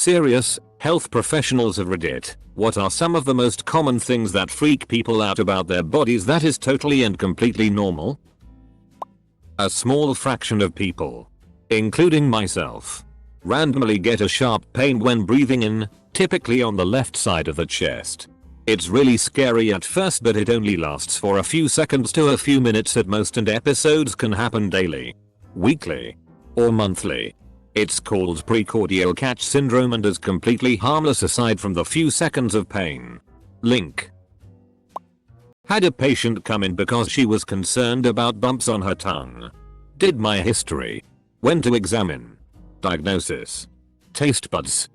Serious, health professionals of Reddit, what are some of the most common things that freak people out about their bodies that is totally and completely normal? A small fraction of people, including myself, randomly get a sharp pain when breathing in, typically on the left side of the chest. It's really scary at first, but it only lasts for a few seconds to a few minutes at most, and episodes can happen daily, weekly, or monthly. It's called precordial catch syndrome and is completely harmless aside from the few seconds of pain. Link. Had a patient come in because she was concerned about bumps on her tongue. Did my history. Went to examine. Diagnosis. Taste buds.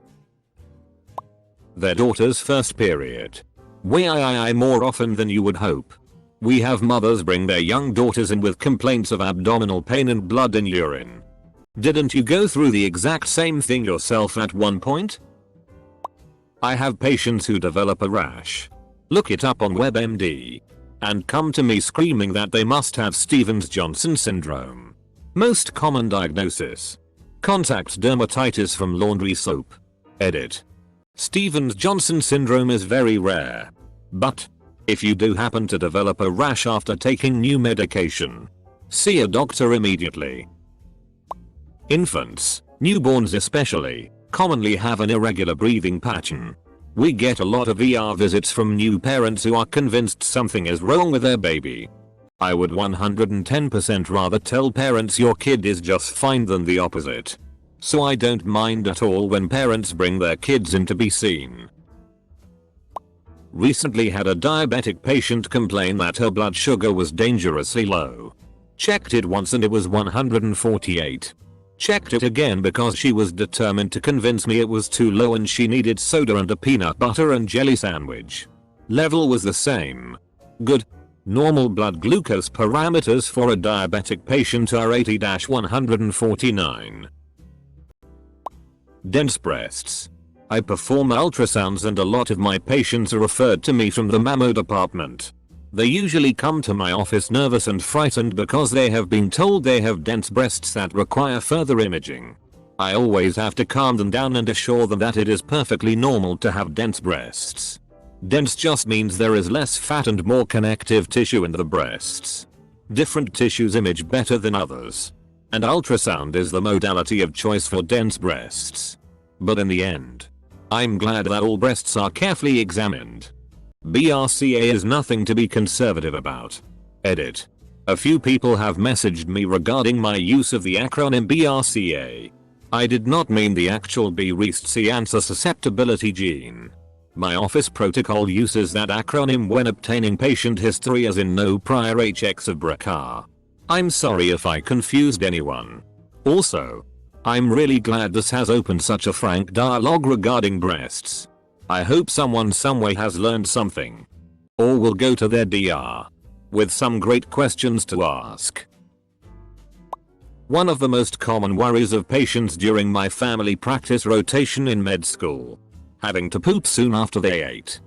Their daughter's first period. Way more often than you would hope. We have mothers bring their young daughters in with complaints of abdominal pain and blood in urine. Didn't you go through the exact same thing yourself at one point? I have patients who develop a rash. Look it up on WebMD. And come to me screaming that they must have Stevens-Johnson syndrome. Most common diagnosis. Contact dermatitis from laundry soap. Edit. Stevens-Johnson syndrome is very rare. But if you do happen to develop a rash after taking new medication, see a doctor immediately. Infants, newborns especially, commonly have an irregular breathing pattern. We get a lot of ER visits from new parents who are convinced something is wrong with their baby. I would 110% rather tell parents your kid is just fine than the opposite. So I don't mind at all when parents bring their kids in to be seen. Recently had a diabetic patient complain that her blood sugar was dangerously low. Checked it once and it was 148. Checked it again because she was determined to convince me it was too low and she needed soda and a peanut butter and jelly sandwich. Level was the same. Good. Normal blood glucose parameters for a diabetic patient are 80-149. Dense breasts. I perform ultrasounds and a lot of my patients are referred to me from the mammo department. They usually come to my office nervous and frightened because they have been told they have dense breasts that require further imaging. I always have to calm them down and assure them that it is perfectly normal to have dense breasts. Dense just means there is less fat and more connective tissue in the breasts. Different tissues image better than others. And ultrasound is the modality of choice for dense breasts. But in the end, I'm glad that all breasts are carefully examined. BRCA is nothing to be conservative about. Edit. A few people have messaged me regarding my use of the acronym BRCA. I did not mean the actual B-Reest answer susceptibility gene. My office protocol uses that acronym when obtaining patient history, as in no prior HX of BRCA. I'm sorry if I confused anyone. Also, I'm really glad this has opened such a frank dialogue regarding breasts. I hope someone someway has learned something. Or will go to their DR with some great questions to ask. One of the most common worries of patients during my family practice rotation in med school. Having to poop soon after they ate.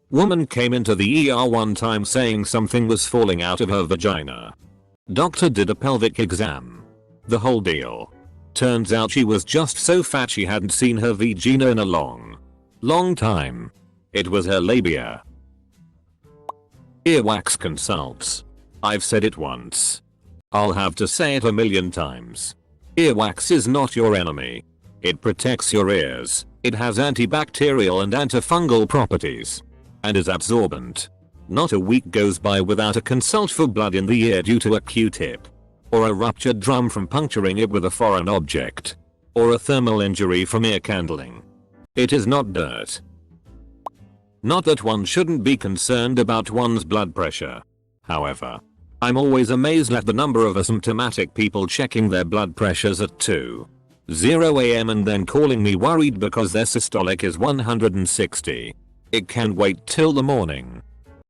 Woman came into the ER one time saying something was falling out of her vagina. Doctor did a pelvic exam. The whole deal. Turns out she was just so fat she hadn't seen her vagina in a long time. It was her labia. Earwax consults. I've said it once. I'll have to say it a million times. Earwax is not your enemy. It protects your ears. It has antibacterial and antifungal properties. And is absorbent. Not a week goes by without a consult for blood in the ear due to a Q-tip. Or a ruptured drum from puncturing it with a foreign object. Or a thermal injury from ear candling. It is not dirt. Not that one shouldn't be concerned about one's blood pressure. However, I'm always amazed at the number of asymptomatic people checking their blood pressures at 2:00 AM and then calling me worried because their systolic is 160. It can wait till the morning.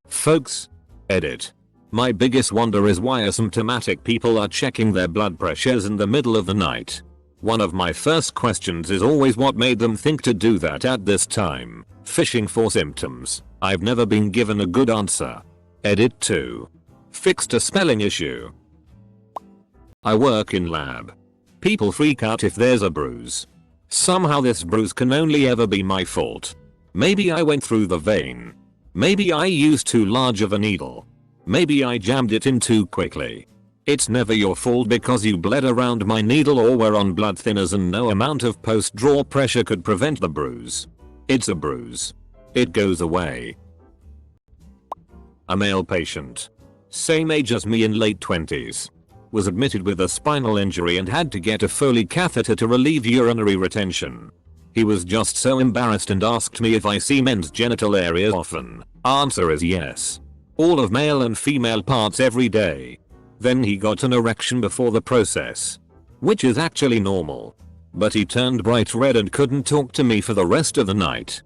Folks. Edit. My biggest wonder is why asymptomatic people are checking their blood pressures in the middle of the night. One of my first questions is always what made them think to do that at this time. Fishing for symptoms. I've never been given a good answer. Edit 2. Fixed a spelling issue. I work in lab. People freak out if there's a bruise. Somehow this bruise can only ever be my fault. Maybe I went through the vein. Maybe I used too large of a needle. Maybe I jammed it in too quickly. It's never your fault because you bled around my needle or were on blood thinners, and no amount of post-draw pressure could prevent the bruise. It's a bruise. It goes away. A male patient, same age as me, in late 20s, was admitted with a spinal injury and had to get a Foley catheter to relieve urinary retention. He was just so embarrassed and asked me if I see men's genital areas often. Answer is yes. All of male and female parts every day. Then he got an erection before the process, which is actually normal. But he turned bright red and couldn't talk to me for the rest of the night.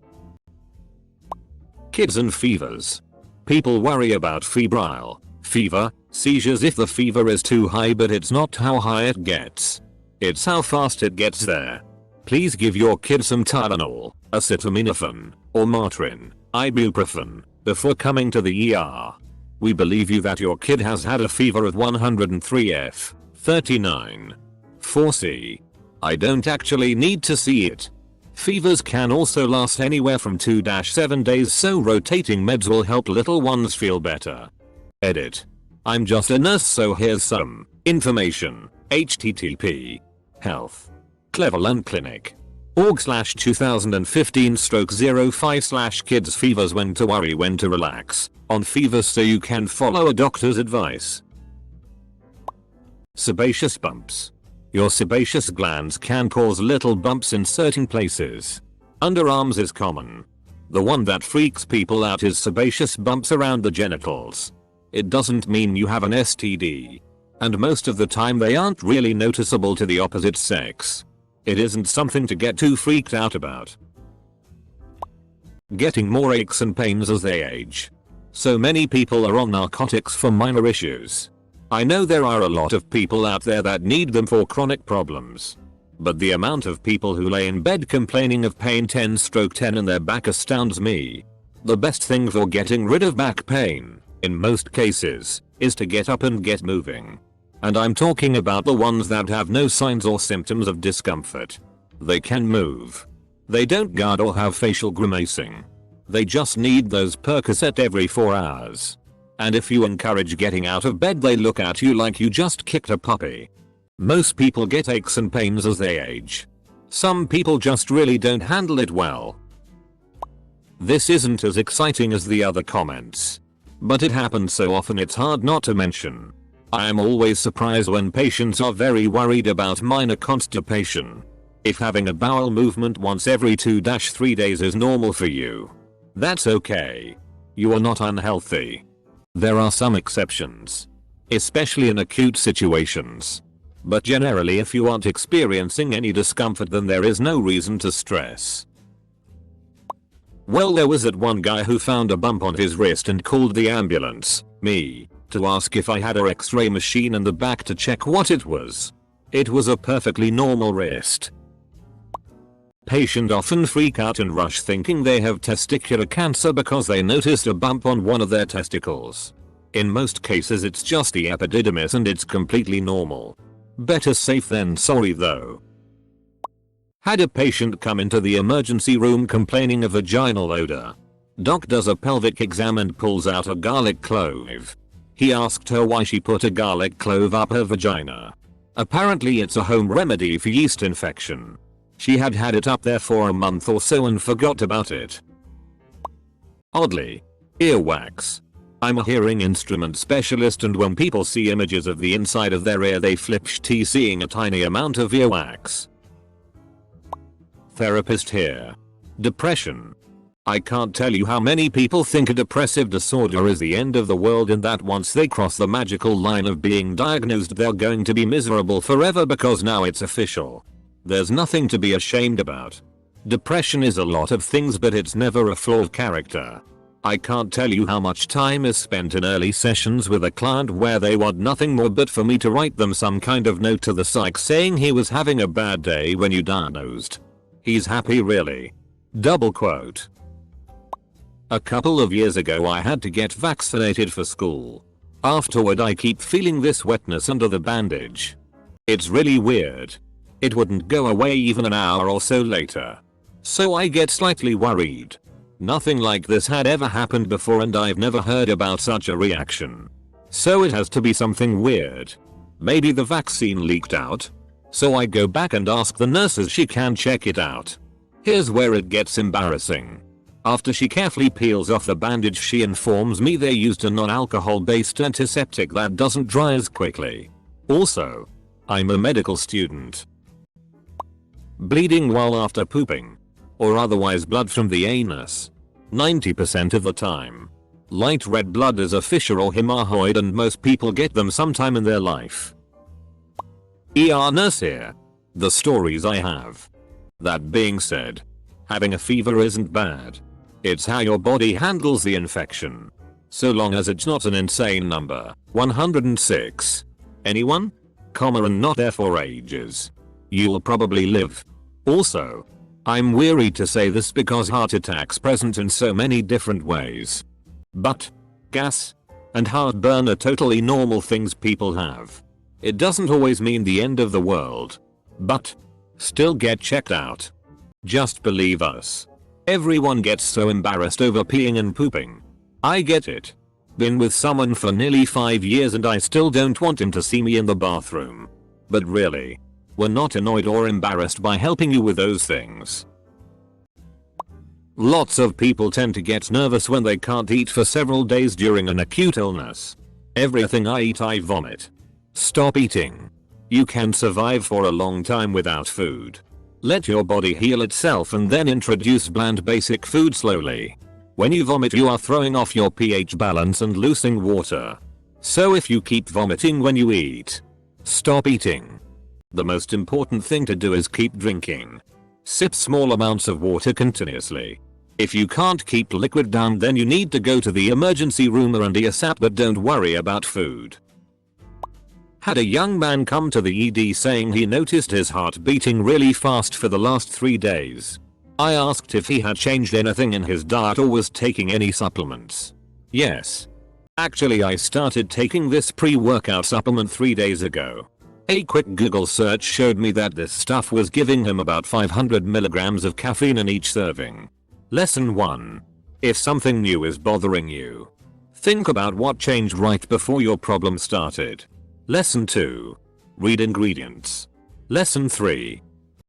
Kids and fevers. People worry about febrile fever, seizures if the fever is too high, but it's not how high it gets. It's how fast it gets there. Please give your kid some Tylenol, acetaminophen, or Motrin, ibuprofen, before coming to the ER. We believe you that your kid has had a fever of 103 F, 39, 4C. I don't actually need to see it. Fevers can also last anywhere from 2-7 days, so rotating meds will help little ones feel better. Edit. I'm just a nurse, so here's some information. http health Cleveland Clinic org/2015/05/kids fevers, when to worry, when to relax on fevers so you can follow a doctor's advice. Sebaceous bumps. Your sebaceous glands can cause little bumps in certain places. Underarms is common. The one that freaks people out is sebaceous bumps around the genitals. It doesn't mean you have an STD. And most of the time they aren't really noticeable to the opposite sex. It isn't something to get too freaked out about. Getting more aches and pains as they age. So many people are on narcotics for minor issues. I know there are a lot of people out there that need them for chronic problems. But the amount of people who lay in bed complaining of pain 10/10 in their back astounds me. The best thing for getting rid of back pain, in most cases, is to get up and get moving. And I'm talking about the ones that have no signs or symptoms of discomfort. They can move. They don't guard or have facial grimacing. They just need those Percocet every 4 hours. And if you encourage getting out of bed, they look at you like you just kicked a puppy. Most people get aches and pains as they age. Some people just really don't handle it well. This isn't as exciting as the other comments, but it happens so often it's hard not to mention. I am always surprised when patients are very worried about minor constipation. If having a bowel movement once every 2-3 days is normal for you, that's okay. You are not unhealthy. There are some exceptions, especially in acute situations. But generally, if you aren't experiencing any discomfort, then there is no reason to stress. Well, there was that one guy who found a bump on his wrist and called the ambulance, me, to ask if I had a X-ray machine in the back to check what it was. It was a perfectly normal wrist. Patients often freak out and rush thinking they have testicular cancer because they noticed a bump on one of their testicles. In most cases it's just the epididymis and it's completely normal. Better safe than sorry though. Had a patient come into the emergency room complaining of vaginal odor. Doc does a pelvic exam and pulls out a garlic clove. He asked her why she put a garlic clove up her vagina. Apparently it's a home remedy for yeast infection. She had had it up there for a month or so and forgot about it. Oddly, earwax. I'm a hearing instrument specialist, and when people see images of the inside of their ear they flip sh*t seeing a tiny amount of earwax. Therapist here. Depression. I can't tell you how many people think a depressive disorder is the end of the world and that once they cross the magical line of being diagnosed they're going to be miserable forever because now it's official. There's nothing to be ashamed about. Depression is a lot of things, but it's never a flaw of character. I can't tell you how much time is spent in early sessions with a client where they want nothing more but for me to write them some kind of note to the psych saying he was having a bad day when you diagnosed. He's happy really. Double quote. A couple of years ago I had to get vaccinated for school. Afterward I keep feeling this wetness under the bandage. It's really weird. It wouldn't go away even an hour or so later. So I get slightly worried. Nothing like this had ever happened before and I've never heard about such a reaction. So it has to be something weird. Maybe the vaccine leaked out? So I go back and ask the nurse if she can check it out. Here's where it gets embarrassing. After she carefully peels off the bandage, she informs me they used a non-alcohol based antiseptic that doesn't dry as quickly. Also, I'm a medical student. Bleeding while after pooping. Or otherwise blood from the anus. 90% of the time. Light red blood is a fissure or hemorrhoid and most people get them sometime in their life. ER nurse here. The stories I have. That being said, having a fever isn't bad. It's how your body handles the infection. So long as it's not an insane number. 106. Anyone? Comma and not there for ages. You'll probably live. Also, I'm weary to say this because heart attacks present in so many different ways. But, gas, and heartburn are totally normal things people have. It doesn't always mean the end of the world. But, still get checked out. Just believe us. Everyone gets so embarrassed over peeing and pooping. I get it. Been with someone for nearly 5 years and I still don't want him to see me in the bathroom. But really, we're not annoyed or embarrassed by helping you with those things. Lots of people tend to get nervous when they can't eat for several days during an acute illness. Everything I eat I vomit. Stop eating. You can survive for a long time without food. Let your body heal itself and then introduce bland basic food slowly. When you vomit you are throwing off your pH balance and losing water. So if you keep vomiting when you eat, stop eating. The most important thing to do is keep drinking. Sip small amounts of water continuously. If you can't keep liquid down then you need to go to the emergency room and ASAP, but don't worry about food. Had a young man come to the ED saying he noticed his heart beating really fast for the last 3 days. I asked if he had changed anything in his diet or was taking any supplements. Yes. Actually I started taking this pre-workout supplement 3 days ago. A quick Google search showed me that this stuff was giving him about 500 milligrams of caffeine in each serving. Lesson 1. If something new is bothering you, think about what changed right before your problem started. Lesson 2. Read ingredients. Lesson 3.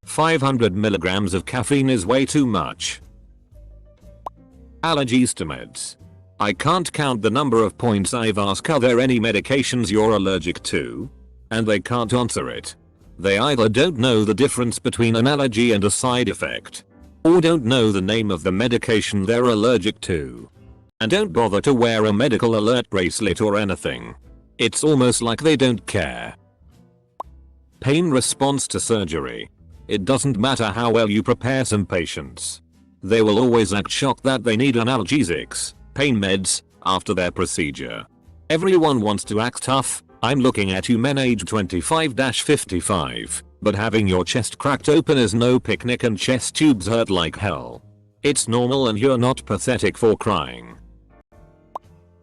500 milligrams of caffeine is way too much. Allergies to meds. I can't count the number of points I've asked, are there any medications you're allergic to? And they can't answer it. They either don't know the difference between an allergy and a side effect, or don't know the name of the medication they're allergic to, and don't bother to wear a medical alert bracelet or anything. It's almost like they don't care. Pain response to surgery. It doesn't matter how well you prepare some patients. They will always act shocked that they need analgesics, pain meds, after their procedure. Everyone wants to act tough. I'm looking at you men aged 25-55, but having your chest cracked open is no picnic and chest tubes hurt like hell. It's normal and you're not pathetic for crying.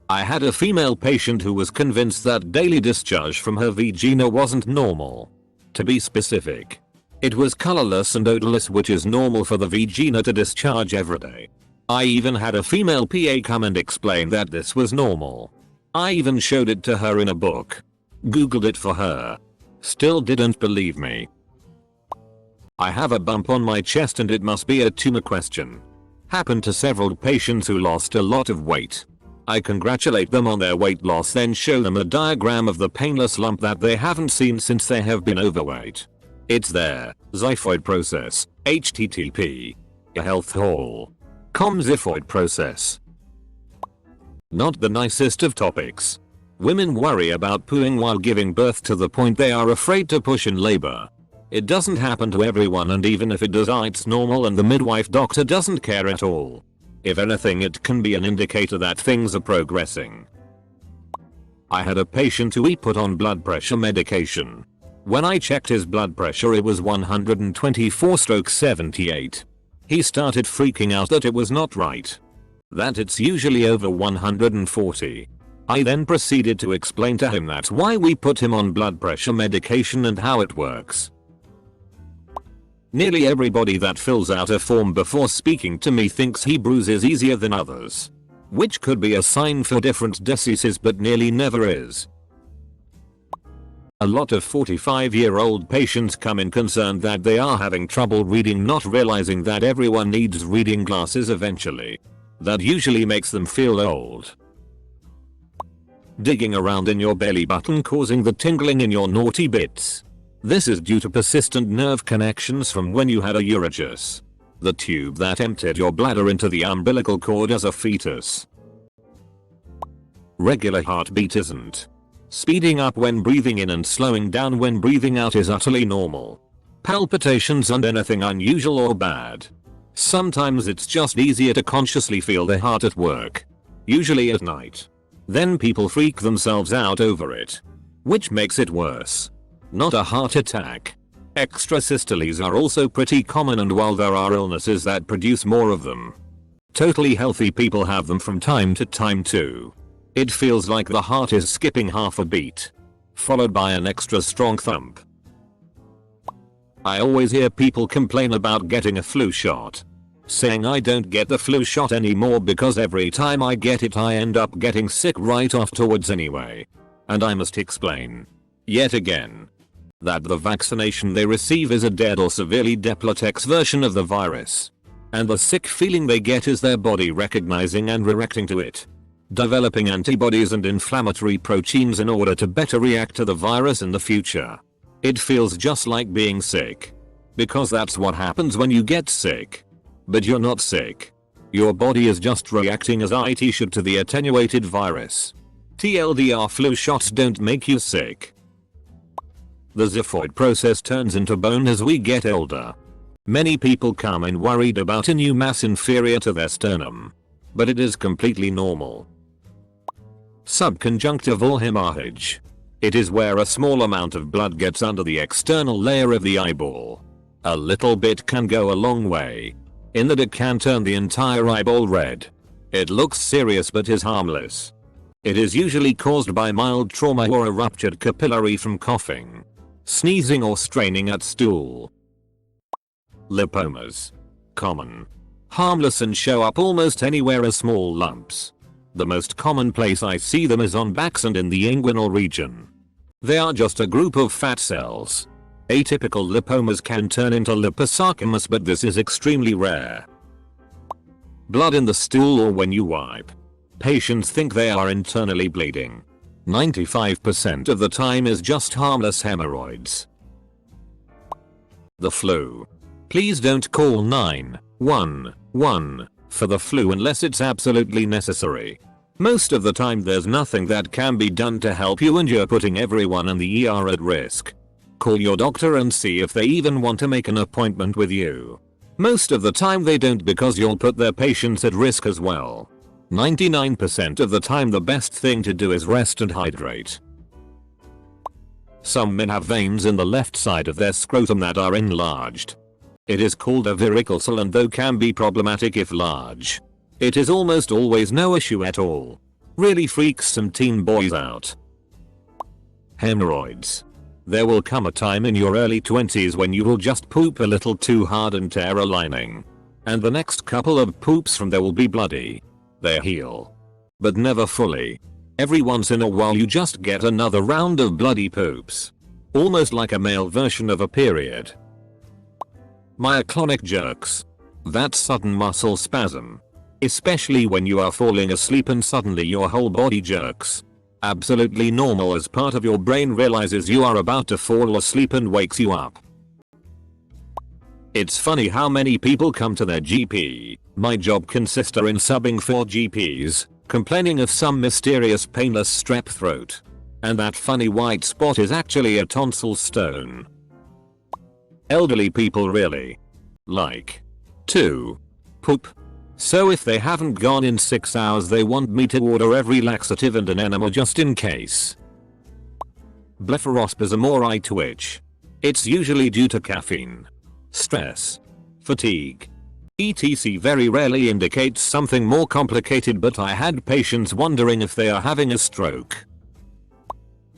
I had a female patient who was convinced that daily discharge from her vagina wasn't normal. To be specific, it was colorless and odorless, which is normal for the vagina to discharge every day. I even had a female PA come and explain that this was normal. I even showed it to her in a book. Googled it for her. Still didn't believe me. I have a bump on my chest and it must be a tumor question. Happened to several patients who lost a lot of weight. I congratulate them on their weight loss, then show them a diagram of the painless lump that they haven't seen since they have been overweight. It's there, xiphoid process, http. health.com xiphoid process. Not the nicest of topics. Women worry about pooing while giving birth to the point they are afraid to push in labor. It doesn't happen to everyone, and even if it does, it's normal and the midwife doctor doesn't care at all. If anything, it can be an indicator that things are progressing. I had a patient who we put on blood pressure medication. When I checked his blood pressure it was 124/78. He started freaking out that it was not right. That it's usually over 140. I then proceeded to explain to him that's why we put him on blood pressure medication and how it works. Nearly everybody that fills out a form before speaking to me thinks he bruises easier than others. Which could be a sign for different diseases but nearly never is. A lot of 45-year-old patients come in concerned that they are having trouble reading, not realizing that everyone needs reading glasses eventually. That usually makes them feel old. Digging around in your belly button causing the tingling in your naughty bits. This is due to persistent nerve connections from when you had a urethra, the tube that emptied your bladder into the umbilical cord as a fetus. Regular heartbeat isn't. Speeding up when breathing in and slowing down when breathing out is utterly normal. Palpitations aren't anything unusual or bad. Sometimes it's just easier to consciously feel the heart at work. Usually at night. Then people freak themselves out over it. Which makes it worse. Not a heart attack. Extrasystoles are also pretty common, and while there are illnesses that produce more of them, totally healthy people have them from time to time too. It feels like the heart is skipping half a beat, followed by an extra strong thump. I always hear people complain about getting a flu shot, saying I don't get the flu shot anymore because every time I get it I end up getting sick right afterwards anyway. And I must explain, yet again, that the vaccination they receive is a dead or severely depletex version of the virus. And the sick feeling they get is their body recognizing and reacting to it, developing antibodies and inflammatory proteins in order to better react to the virus in the future. It feels just like being sick. Because that's what happens when you get sick. But you're not sick. Your body is just reacting as it should to the attenuated virus. TLDR, flu shots don't make you sick. The xiphoid process turns into bone as we get older. Many people come in worried about a new mass inferior to their sternum. But it is completely normal. Subconjunctival hemorrhage. It is where a small amount of blood gets under the external layer of the eyeball. A little bit can go a long way, in that it can turn the entire eyeball red. It looks serious but is harmless. It is usually caused by mild trauma or a ruptured capillary from coughing, sneezing or straining at stool. Lipomas. Common. Harmless and show up almost anywhere as small lumps. The most common place I see them is on backs and in the inguinal region. They are just a group of fat cells. Atypical lipomas can turn into liposarcomas, but this is extremely rare. Blood in the stool or when you wipe. Patients think they are internally bleeding. 95% of the time is just harmless hemorrhoids. The flu. Please don't call 911 for the flu unless it's absolutely necessary. Most of the time there's nothing that can be done to help you and you're putting everyone in the ER at risk. Call your doctor and see if they even want to make an appointment with you. Most of the time they don't, because you'll put their patients at risk as well. 99% of the time the best thing to do is rest and hydrate. Some men have veins in the left side of their scrotum that are enlarged. It is called a varicocele, and though can be problematic if large, it is almost always no issue at all. Really freaks some teen boys out. Hemorrhoids. There will come a time in your early 20s when you will just poop a little too hard and tear a lining. And the next couple of poops from there will be bloody. They heal. But never fully. Every once in a while you just get another round of bloody poops. Almost like a male version of a period. Myoclonic jerks. That sudden muscle spasm. Especially when you are falling asleep and suddenly your whole body jerks. Absolutely normal, as part of your brain realizes you are about to fall asleep and wakes you up. It's funny how many people come to their GP, my job consister in subbing for GPs, complaining of some mysterious painless strep throat. And that funny white spot is actually a tonsil stone. Elderly people really like to poop. So if they haven't gone in 6 hours they want me to order every laxative and an enema just in case. Blepharospasm or eye twitch. It's usually due to caffeine, stress, fatigue, etc. Very rarely indicates something more complicated, but I had patients wondering if they are having a stroke.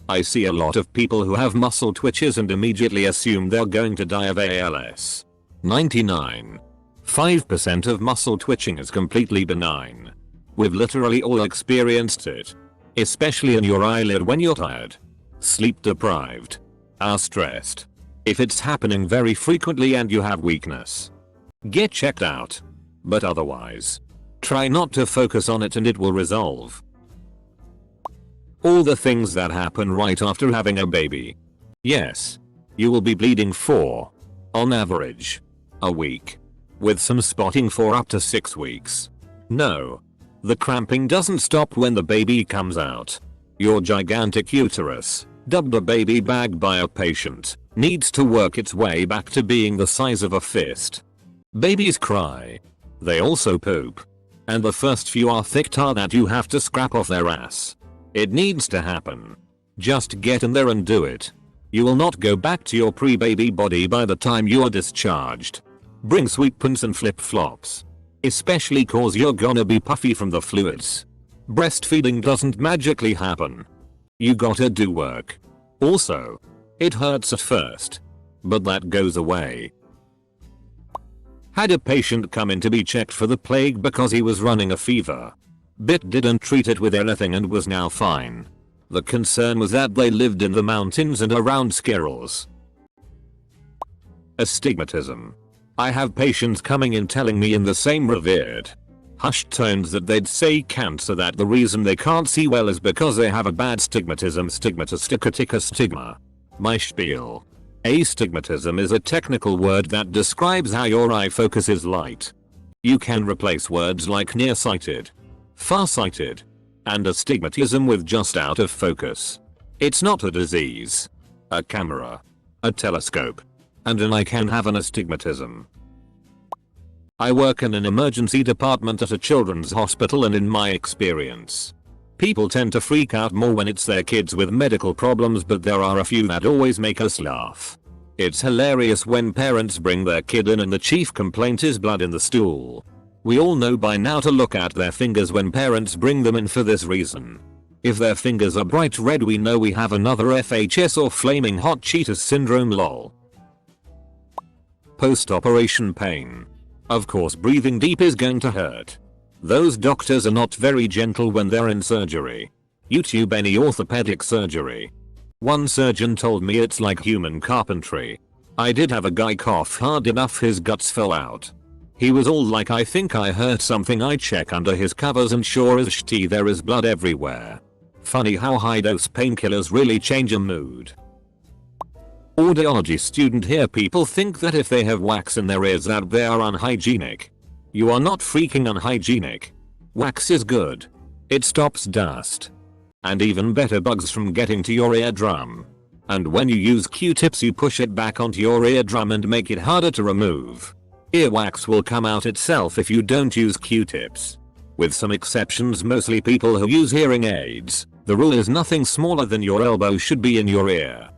I see a lot of people who have muscle twitches and immediately assume they're going to die of ALS. 99.5% of muscle twitching is completely benign. We've literally all experienced it. Especially in your eyelid when you're tired, sleep deprived, are stressed. If it's happening very frequently and you have weakness, get checked out. But otherwise, try not to focus on it and it will resolve. All the things that happen right after having a baby. Yes, you will be bleeding for, on average, a week, with some spotting for up to 6 weeks. No, the cramping doesn't stop when the baby comes out. Your gigantic uterus, dubbed a baby bag by a patient, needs to work its way back to being the size of a fist. Babies cry. They also poop. And the first few are thick tar that you have to scrap off their ass. It needs to happen. Just get in there and do it. You will not go back to your pre-baby body by the time you are discharged. Bring sweatpants and flip-flops. Especially cause you're gonna be puffy from the fluids. Breastfeeding doesn't magically happen. You gotta do work. Also, it hurts at first, but that goes away. Had a patient come in to be checked for the plague because he was running a fever. Bit didn't treat it with anything and was now fine. The concern was that they lived in the mountains and around squirrels. Astigmatism. I have patients coming in telling me in the same revered, hushed tones that they'd say cancer that the reason they can't see well is because they have a bad stigmatism. Stigma. My spiel. Astigmatism is a technical word that describes how your eye focus is light. You can replace words like nearsighted, farsighted, and astigmatism with just out of focus. It's not a disease. A camera, a telescope, and an eye can have an astigmatism. I work in an emergency department at a children's hospital, and in my experience, people tend to freak out more when it's their kids with medical problems, but there are a few that always make us laugh. It's hilarious when parents bring their kid in and the chief complaint is blood in the stool. We all know by now to look at their fingers when parents bring them in for this reason. If their fingers are bright red, we know we have another FHS or flaming hot Cheetos syndrome. Lol. Post-operation pain. Of course, breathing deep is going to hurt. Those doctors are not very gentle when they're in surgery. YouTube any orthopedic surgery. One surgeon told me it's like human carpentry. I did have a guy cough hard enough his guts fell out. He was all like, I think I hurt something. I check under his covers and sure as shit there is blood everywhere. Funny how high dose painkillers really change a mood. Audiology student here. People think that if they have wax in their ears that they are unhygienic. You are not freaking unhygienic. Wax is good. It stops dust. And even better, bugs from getting to your eardrum. And when you use Q-tips you push it back onto your eardrum and make it harder to remove. Earwax will come out itself if you don't use Q-tips. With some exceptions, mostly people who use hearing aids, the rule is nothing smaller than your elbow should be in your ear.